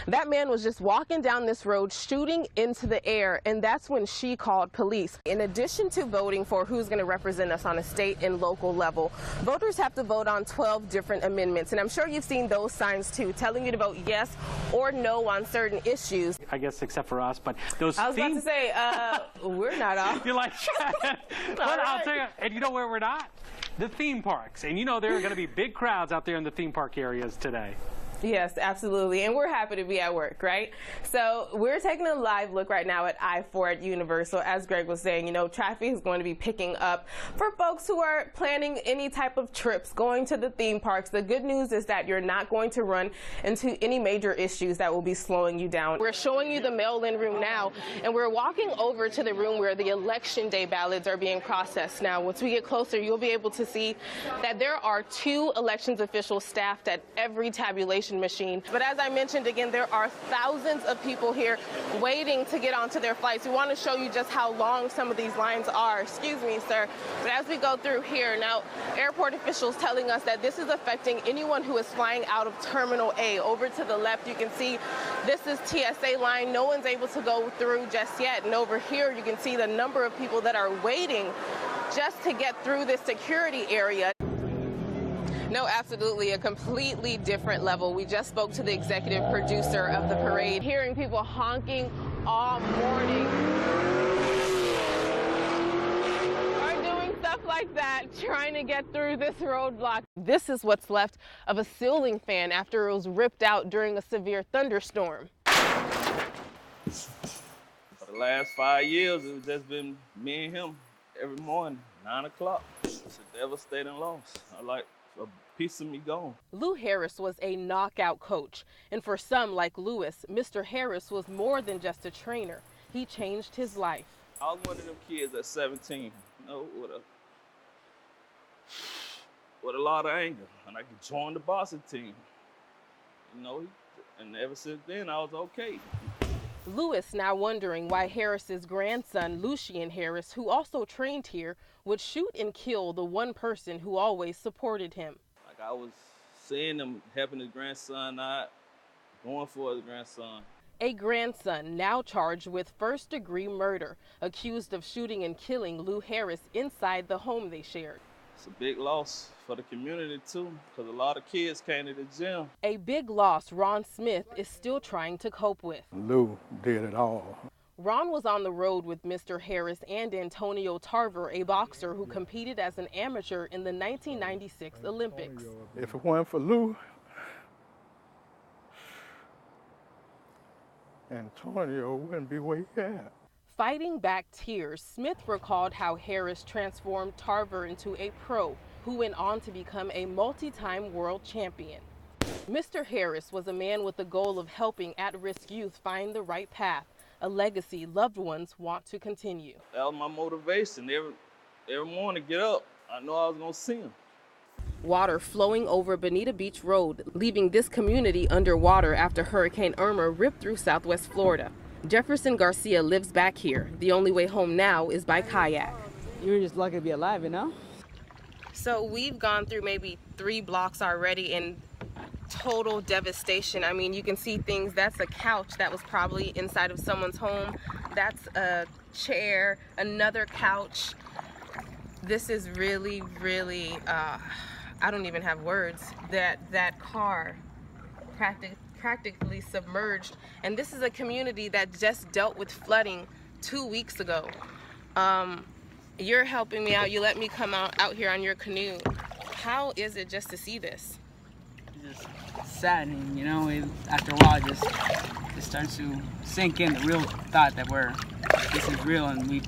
That man was just walking down this road shooting into the air, and that's when she called police. In addition to voting for who's going to represent us on a state and local level, voters have to vote on 12 different amendments, and I'm sure you've seen those signs too, telling you to vote yes or no on certain issues. I guess except for us, but those I was about to say, we're not off. You're like, but I'll tell you, and you know where we're not? The theme parks. And you know there are going to be big crowds out there in the theme park areas today. Yes, absolutely. And we're happy to be at work, right? So we're taking a live look right now at I-4 at Universal. As Greg was saying, you know, traffic is going to be picking up for folks who are planning any type of trips, going to the theme parks. The good news is that you're not going to run into any major issues that will be slowing you down. We're showing you the mail-in room now, and we're walking over to the room where the election day ballots are being processed. Now, once we get closer, you'll be able to see that there are 2 elections officials staffed at every tabulation machine. But as I mentioned again, there are thousands of people here waiting to get onto their flights. We want to show you just how long some of these lines are. Excuse me, sir. But as we go through here, now airport officials telling us that this is affecting anyone who is flying out of Terminal A. Over to the left, you can see this is TSA line. No one's able to go through just yet. And over here, you can see the number of people that are waiting just to get through this security area. No, absolutely a completely different level. We just spoke to the executive producer of the parade, hearing people honking all morning. Are doing stuff like that, trying to get through this roadblock. This is what's left of a ceiling fan after it was ripped out during a severe thunderstorm. For the last 5 years, it's just been me and him every morning, 9 o'clock. It's a devastating loss. I like a piece of me gone. Lou Harris was a knockout coach, and for some like Lewis, Mr. Harris was more than just a trainer. He changed his life. I was one of them kids at 17, you know, with a lot of anger, and I joined the boxing team, you know, and ever since then I was okay. Lewis now wondering why Harris's grandson, Lucien Harris, who also trained here, would shoot and kill the one person who always supported him. Like I was seeing him helping his grandson out, going for his grandson. A grandson now charged with first-degree murder, accused of shooting and killing Lou Harris inside the home they shared. It's a big loss for the community too, because a lot of kids came to the gym. A big loss Ron Smith is still trying to cope with. Lou did it all. Ron was on the road with Mr. Harris and Antonio Tarver, a boxer who competed as an amateur in the 1996 Olympics. If it weren't for Lou, Antonio wouldn't be where he at. Fighting back tears, Smith recalled how Harris transformed Tarver into a pro who went on to become a multi-time world champion. Mr. Harris was a man with the goal of helping at-risk youth find the right path, a legacy loved ones want to continue. That was my motivation. Every morning get up, I know I was gonna see him. Water flowing over Bonita Beach Road, leaving this community underwater after Hurricane Irma ripped through Southwest Florida. Jefferson Garcia lives back here. The only way home now is by kayak. You're just lucky to be alive, you know? So we've gone through maybe 3 blocks already in total devastation. I mean, you can see things. That's a couch that was probably inside of someone's home. That's a chair, another couch. This is really, really, I don't even have words. That car practically submerged, and this is a community that just dealt with flooding 2 weeks ago. You're helping me out. You let me come out here on your canoe. How is it just to see this? It's just saddening, you know. After a while, it starts to sink in the real thought that this is real, and we've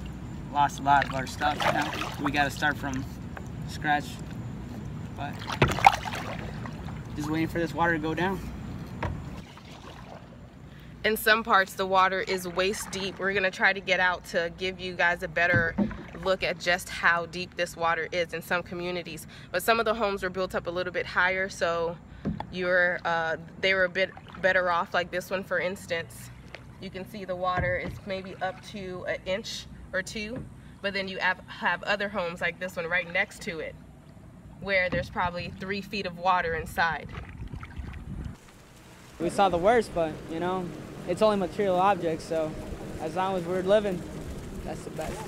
lost a lot of our stuff. You know? We got to start from scratch, but just waiting for this water to go down. In some parts, the water is waist deep. We're gonna try to get out to give you guys a better look at just how deep this water is in some communities. But some of the homes were built up a little bit higher, so they were a bit better off. Like this one, for instance, you can see the water is maybe up to 1 inch or 2, but then you have other homes like this one right next to it, where there's probably 3 feet of water inside. We saw the worst, but, you know, it's only material objects, so as long as we're living, that's the best.